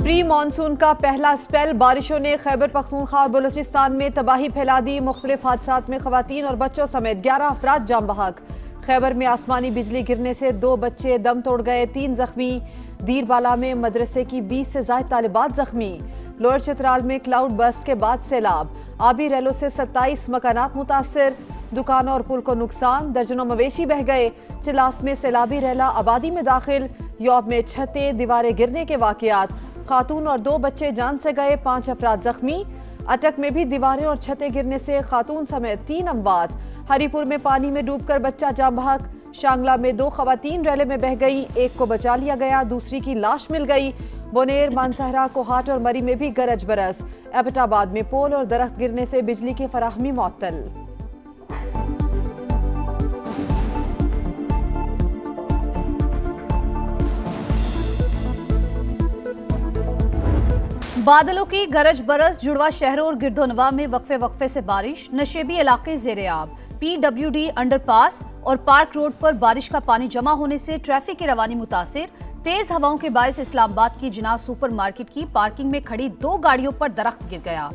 Pre monsoon का पहला spell बारिशों ने खैबर पख्तूनख्वा और बलूचिस्तान में तबाही फैला दी। मुख्तलिफ हादसात में खवातीन और बच्चों समेत 11 अफराद जाम बहक। खैबर में आसमानी बिजली गिरने से 2 बच्चे दम तोड़ गए, 3 जख्मी। दीरबाला में मदरसे की 20 से ज्यादा तालिबात जख्मी। लोअर चित्राल में क्लाउड बस्ट के बाद सैलाब। आबी रैलों से 27 मकानात मुतासिर। दुकानों और पुल को नुकसान, दर्जनों मवेशी बह गए। चिलास में सैलाबी रैला आबादी में दाखिल। यौब में छतें दीवारें गिरने के वाकयात। खातून और 2 बच्चे जान से गए, 5 अफराद जख्मी। अटक में भी दीवारें और छतें गिरने से खातून समेत 3 अमवात। हरीपुर में पानी में डूबकर बच्चा जाम बहक। शांगला में 2 खवातीन रैले में बह गई, एक को बचा लिया गया, दूसरी की लाश मिल गई। बोनेर, मानसहरा, कोहाट और मरी में भी गरज बरस। एबटाबाद में पोल और दरख्त गिरने से बिजली की फराहमी मुअत्तल। बादलों की गरज बरस। जुड़वा शहरों और गिरदोनवा में वक्फे वक्फे से बारिश। नशेबी इलाके ज़ेरे-आब। PWD अंडरपास और पार्क रोड पर बारिश का पानी जमा होने से ट्रैफिक की रवानी मुतासिर। तेज हवाओं के बायस इस्लामाबाद की जिनाह सुपर मार्केट की पार्किंग में खड़ी 2 गाड़ियों पर दरख्त गिर गया।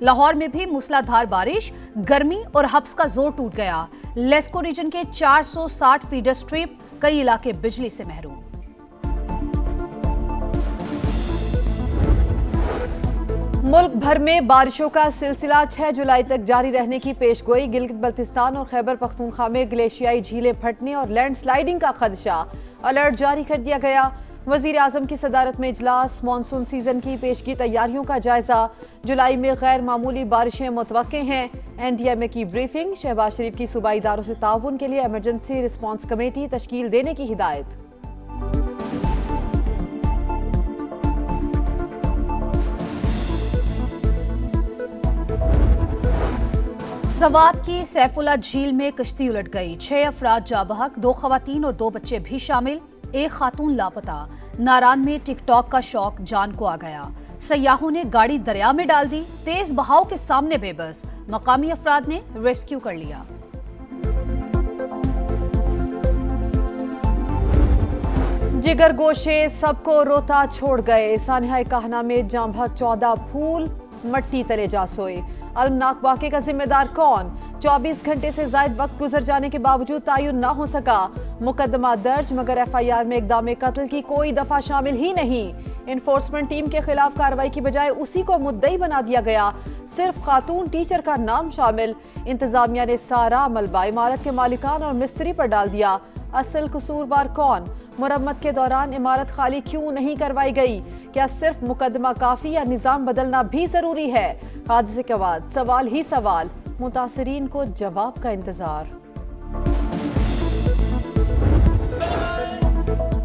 लाहौर में भी मूसलाधार बारिश, गर्मी और हब्स का जोर टूट गया। लेस्को रीजन के 460 फीडर स्ट्रिप, कई इलाके बिजली से महरूम। मुल्क भर में बारिशों का सिलसिला 6 जुलाई तक जारी रहने की पेशगोई। गिलगित बल्तिस्तान और खैबर पख्तूनख्वा में ग्लेशियाई झीलें फटने और लैंडस्लाइडिंग का खदशा। अलर्ट जारी कर दिया गया। वजीर आजम की सदारत में इजलास। मानसून सीजन की पेशगी तैयारियों का जायजा। जुलाई में गैर मामूली बारिशें मुतवक्के हैं। NDMA की ब्रीफिंग। शहबाज शरीफ की सूबाई इदारों से ताउन के लिए इमरजेंसी रिस्पॉन्स कमेटी तश्कील देने की हिदायत। सवात की सैफुल्ला झील में कश्ती उलट गई, 6 अफराद जाँ बहक, 2 खवातीन और 2 बच्चे भी शामिल, 1 खातून लापता। नारान में टिकटॉक का शौक जान को आ गया। सयाहों ने गाड़ी दरिया में डाल दी, तेज बहाव के सामने बेबस। मकामी अफराद ने रेस्क्यू कर लिया। जिगर गोशे सबको रोता छोड़ गए। सानिया कहना में जाँ बहक 14 फूल मट्टी तले जा सोए। अलमनाक वाक़े का जिम्मेदार कौन? 24 घंटे से ज्यादा वक्त गुजर जाने के बावजूद तायुन ना हो सका। मुकदमा दर्ज मगर FIR में इक़दाम कत्ल की कोई दफा शामिल ही नहीं। इन्फोर्समेंट टीम के खिलाफ कार्रवाई की बजाय उसी को मुद्दई बना दिया गया। सिर्फ खातून टीचर का नाम शामिल। इंतजामिया ने सारा मलबा इमारत के मालिकान और मिस्त्री पर डाल दिया। असल कसूरवार कौन? मुरम्मत के दौरान इमारत खाली क्यों नहीं करवाई गई? क्या सिर्फ मुकदमा काफी या निजाम बदलना भी जरूरी है? हादसे के बाद सवाल ही सवाल। मुतासरीन को जवाब का इंतजार।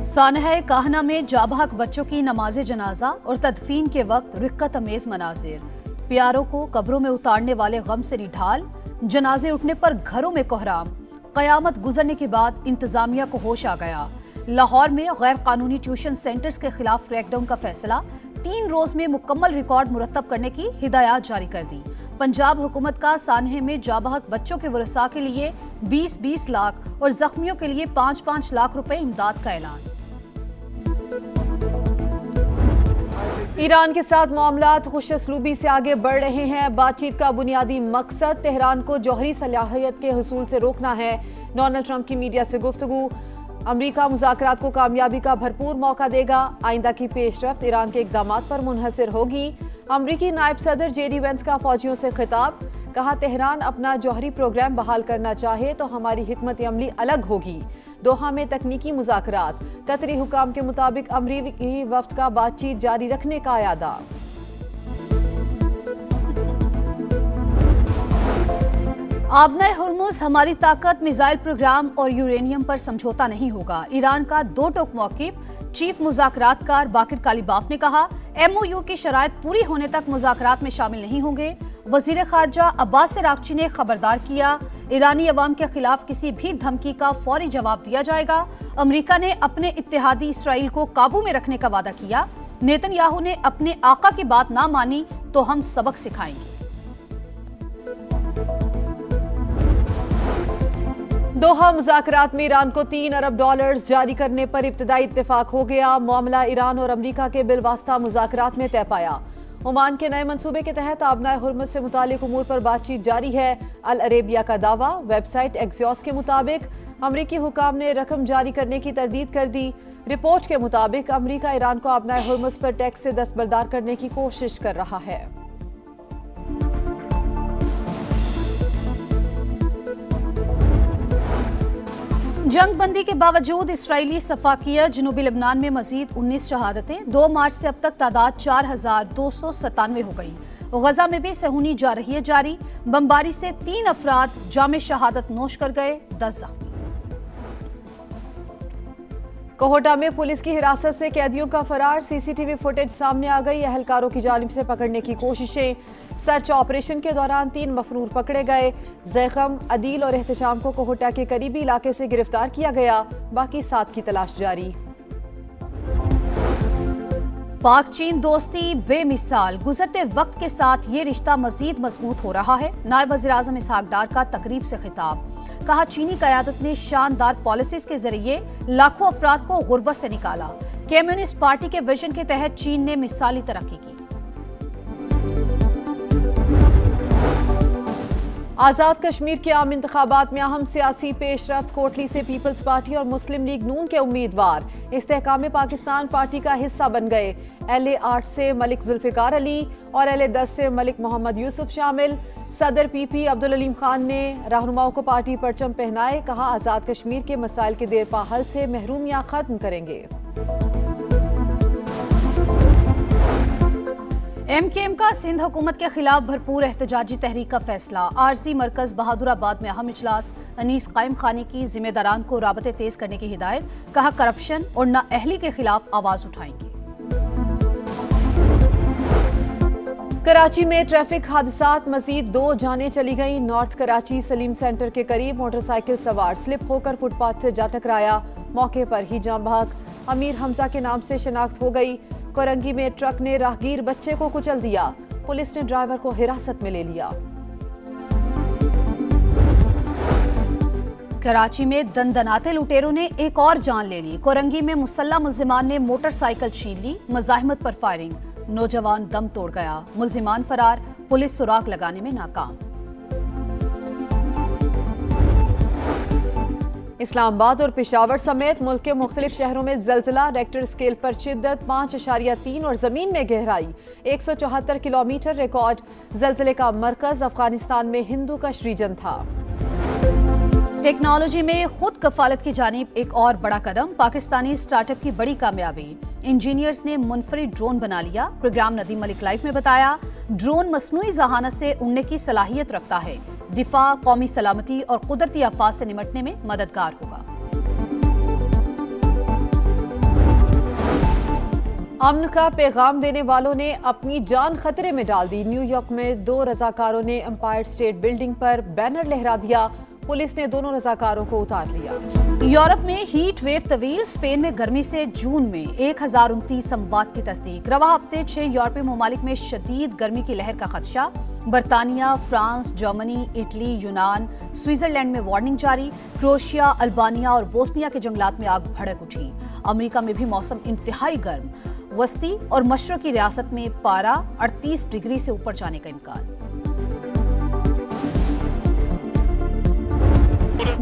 सानिया कहना में जाबहक बच्चों की नमाज जनाजा और तदफीन के वक्त रिक्कत अमेज मनाजिर। प्यारों को कब्रों में उतारने वाले गम से निढाल। जनाजे उठने पर घरों में कोहराम। कयामत गुजरने के बाद इंतजामिया को होश आ गया। लाहौर में गैर कानूनी ट्यूशन सेंटर्स के खिलाफ क्रैकडाउन का फैसला। 3 रोज में मुकम्मल रिकॉर्ड मुरतब करने की हिदायत जारी कर दी। पंजाब हुकूमत का सानिया में जाबहक बच्चों के वरसा के लिए 20-20 लाख और जख्मियों के लिए 5-5 लाख रुपए इमदाद का ऐलान। ईरान के साथ मामलात खुशअस्लूबी से आगे बढ़ रहे हैं। बातचीत का बुनियादी मकसद तेहरान को जौहरी सलाहियत के हुसूल से रोकना है। डोनाल्ड ट्रंप की मीडिया से गुफ्तगू। अमरीका मुज़ाकरात को कामयाबी का भरपूर मौका देगा। आइंदा की पेशरफ्त ईरान के इक़दामात पर मुनहसर होगी। अमरीकी नायब सदर JD वेंस का फौजियों से खिताब। कहा, तेहरान अपना जौहरी प्रोग्राम बहाल करना चाहे तो हमारी हिकमत अमली अलग होगी। दोहा में तकनीकी मुज़ाकरात। कतरी हुकाम के मुताबिक अमरीकी वफ्द का बातचीत जारी रखने का इरादा। आबना हुर्मुज़ हमारी ताकत, मिसाइल प्रोग्राम और यूरेनियम पर समझौता नहीं होगा। ईरान का 2 टोक मौक़िफ़। चीफ मुज़ाकरातकार बाकिर कालिबाफ ने कहा, MOU की शराइत पूरी होने तक मुज़ाकरात में शामिल नहीं होंगे। वज़ीर ख़ारजा अब्बास अराग़ची ने खबरदार किया, ईरानी अवाम के खिलाफ किसी भी धमकी का फौरी जवाब दिया जाएगा। अमरीका ने अपने इत्तेहादी इसराइल को काबू में रखने का वादा किया। नेतन्याहू ने अपने आका की बात ना मानी तो हम सबक सिखाएंगे। दोहा मुज़ाकरात में ईरान को $3 अरब जारी करने पर इब्तदाई इत्तेफाक हो गया। मामला ईरान और अमरीका के बिलवास्ता मुज़ाकरात में तय पाया। ओमान के नए मंसूबे के तहत आबनाए हुर्मुज़ से मुतालिक उमूर पर बातचीत जारी है। अल अरेबिया का दावा। वेबसाइट एक्सियोस के मुताबिक अमरीकी हुकाम ने रकम जारी करने की तरदीद कर दी। रिपोर्ट के मुताबिक अमरीका ईरान को आबनाए हुर्मुज़ पर टैक्स से दस्तबरदार करने की कोशिश कर रहा है। जंग बंदी के बावजूद इसराइली सफाकिया जनूबी लेबनान में मजीद 19 शहादतें। 2 मार्च से अब तक तादाद 4,297 हो गई। गजा में भी सहूनी जा रही है जारी। बमबारी से 3 अफराद जामे शहादत नोश कर गए, 10 जख्मी। कोहोटा में पुलिस की हिरासत से कैदियों का फरार। सीसीटीवी फुटेज सामने आ गई। अहलकारों की जानिब से पकड़ने की कोशिशें। सर्च ऑपरेशन के दौरान 3 मफरूर पकड़े गए। जैखम, अदील और एहतशाम को कोहोटा के करीबी इलाके से गिरफ्तार किया गया। बाकी 7 की तलाश जारी। पाक चीन दोस्ती बेमिसाल। गुजरते वक्त के साथ ये रिश्ता मजीद मजबूत हो रहा है। नायब वज़ीर आज़म इसहाक डार का तकरीब से खिताब। कहा, चीनी क़यादत ने शानदार पॉलिसीज के जरिए लाखों अफराद को गुर्बत से निकाला। कम्युनिस्ट पार्टी के विजन के तहत चीन ने मिसाली तरक्की की। आज़ाद कश्मीर के आम इंतखाबात में अहम सियासी पेशरफ्त। कोटली से पीपल्स पार्टी और मुस्लिम लीग नून के उम्मीदवार इस्तेहकाम पाकिस्तान पार्टी का हिस्सा बन गए। LA 8 से मलिक जुल्फिकार अली और LA 10 से मलिक मोहम्मद यूसुफ शामिल। सदर PP अब्दुल अलीम खान ने रहनुमाओं को पार्टी परचम पहनाए। कहा, आज़ाद कश्मीर के मसाइल के देरपा हल से महरूमियां खत्म करेंगे। MKM का सिंध हुकूमत के खिलाफ भरपूर एहतजाजी तहरीक का फैसला। RC मरकज बहादुराबाद में अहम इजलास। अनीस कायम खानी की जिम्मेदारान को राबते तेज करने की हिदायत। कहा, करप्शन और नाअहली के खिलाफ आवाज उठाएंगे। कराची में ट्रैफिक हादसात। मजीद 2 जानें चली गईं। नॉर्थ कराची सलीम सेंटर के करीब मोटरसाइकिल सवार स्लिप होकर फुटपाथ से जा टकराया। मौके पर ही जाम बहक। अमीर हमजा के नाम से शनाख्त हो गई। कोरंगी में ट्रक ने राहगीर बच्चे को कुचल दिया। पुलिस ने ड्राइवर को हिरासत में ले लिया। कराची में दंदनाते लुटेरों ने एक और जान ले ली। कोरंगी में मुसल्ला मुल्जिमान ने मोटरसाइकिल छीन ली। मज़ाहिमत पर फायरिंग। नौजवान दम तोड़ गया। मुल्जिमान फरार। पुलिस सुराग लगाने में नाकाम। इस्लामाबाद और पेशावर समेत मुल्क के मुख्तलिफ शहरों में जलजिला। रेक्टर स्केल पर शिद्दत 5.3 और जमीन में गहराई 174 किलोमीटर रिकॉर्ड। जलजिले का मरकज अफगानिस्तान में हिंदू कश रीजन था। टेक्नोलॉजी में खुद कफालत की जानिब एक और बड़ा कदम। पाकिस्तानी स्टार्टअप की बड़ी कामयाबी। इंजीनियर्स ने मुनफरिद ड्रोन बना लिया। प्रोग्राम नदीम मलिक लाइफ में बताया, ड्रोन मसनूई जहानत से उड़ने की सलाहियत रखता है। दिफा, कौमी सलामती और कुदरती आफात से निपटने में मददगार होगा। अमन का पैगाम देने वालों ने अपनी जान खतरे में डाल दी। न्यूयॉर्क में 2 रजाकारों ने एम्पायर स्टेट बिल्डिंग पर बैनर लहरा दिया। पुलिस ने दोनों रजाकारों को उतार लिया। यूरोप में हीट वेव तवील। स्पेन में गर्मी से जून में 1029 अमवात की तस्दीक। रवा हफ्ते 6 यूरोपीय ममालिक में शदीद गर्मी की लहर का खदशा। बरतानिया, फ्रांस, जर्मनी, इटली, यूनान, स्विट्जरलैंड में वार्निंग जारी। क्रोएशिया, अल्बानिया और बोस्निया के जंगलात में आग भड़क उठी। अमेरिका में भी मौसम इंतहाई गर्म। वस्ती और मशरकी रियासत में पारा 38 डिग्री से ऊपर जाने का इम्कान।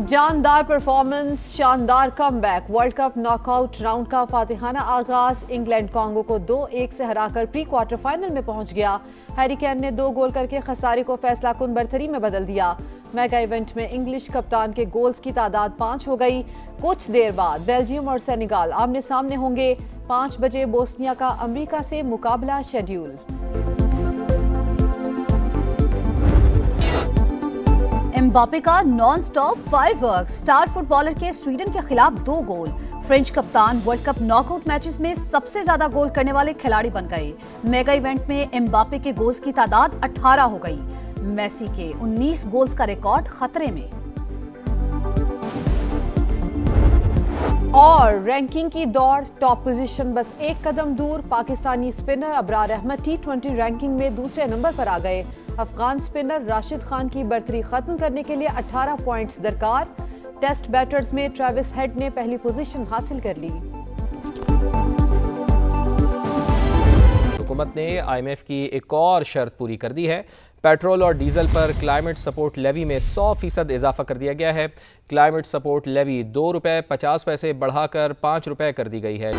जानदार परफॉर्मेंस, शानदार comeback. World cup knockout round का फातिहाना आगाज। इंग्लैंड कांगो को 2-1 से हराकर प्री क्वार्टर फाइनल में पहुंच गया। हैरी केन ने 2 गोल करके खसारे को फैसला कुन बरतरी में बदल दिया। मेगा इवेंट में इंग्लिश कप्तान के गोल्स की तादाद 5 हो गई। कुछ देर बाद बेल्जियम और सेनेगाल आमने सामने होंगे। 5 बजे बोस्निया का अमेरिका से मुकाबला शेड्यूल। एम्बापे का non stop firework. Star footballer के स्वीडन के खिलाफ 2 गोल। फ्रेंच कप्तान वर्ल्ड कप नॉकआउट मैचेस में सबसे ज्यादा गोल करने वाले खिलाड़ी बन गए। मेगा इवेंट में एम्बापे के गोल्स की तादाद 18 हो गई। मेसी के 19 गोल्स का रिकॉर्ड खतरे में। और रैंकिंग की दौड़, टॉप पोजीशन बस एक कदम दूर। Pakistani spinner Abrar Ahmed T20 ranking में दूसरे नंबर पर आ गए। अफगान स्पिनर राशिद खान की बर्तरी खत्म करने के लिए 18 पॉइंट्स दरकार। टेस्ट बैटर्स में ट्रेविस हेड ने पहली पोजीशन हासिल कर ली। हुकूमत ने IMF की एक और शर्त पूरी कर दी है। पेट्रोल और डीजल पर क्लाइमेट सपोर्ट लेवी में 100% इजाफा कर दिया गया है। क्लाइमेट सपोर्ट लेवी ₹2.50 बढ़ाकर ₹5 कर दी गई है।